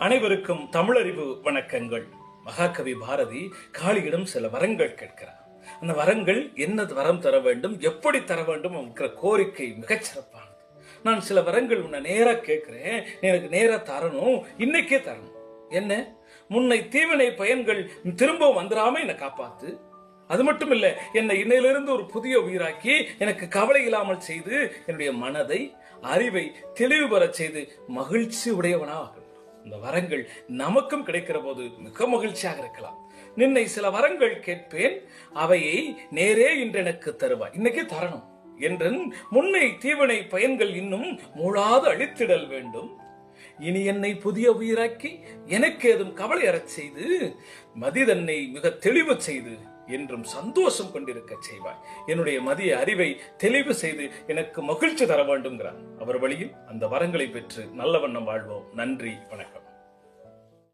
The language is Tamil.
அனைவருக்கும் தமிழறிவு வணக்கங்கள். மகாகவி பாரதி காளியிடம் சில வரங்கள் கேட்கிறார். அந்த வரங்கள் என்ன வரம் தர வேண்டும், எப்படி தர வேண்டும் என்கிற கோரிக்கை மிகச்சிறப்பானது. நான் சில வரங்கள் உன்னை நேரா கேட்கிறேன், எனக்கு நேரா தரணும், இன்னைக்கே தரணும். என்ன? முன்னை தீவினை பயன்கள் திரும்ப வந்துடாம என்னை காப்பாத்து. அது மட்டும் இல்ல, என்னை இன்னையிலிருந்து ஒரு புதிய உயிராக்கி எனக்கு கவலை இல்லாமல் செய்து என்னுடைய மனதை அறிவை தெளிவு பெற செய்து மகிழ்ச்சி உடையவனாக. இந்த வரங்கள் நமக்கும் கிடைக்கிற போது மிக மகிழ்ச்சியாக இருக்கலாம். நின்னை சில வரங்கள் கேட்பேன், அவையை நேரே இன்று எனக்கு தருவாய், இன்னைக்கே தரணும் என்றன் முன்னை தீவினை பயன்கள் இன்னும் மூளாது அழித்திடல் வேண்டும். இனி என்னை புதிய உயிராக்கி எனக்கு ஏதும் கவலை அறச் செய்து மதி தன்னை மிக தெளிவு செய்து என்றும் சந்தோஷம் கொண்டிருக்க செய்வாய். என்னுடைய மதிய அறிவை தெளிவு செய்து எனக்கு மகிழ்ச்சி தர வேண்டும்ங்கிறார். அவர் வழியில் அந்த வரங்களை பெற்று நல்ல வண்ணம் வாழ்வோம். நன்றி, வணக்கம்.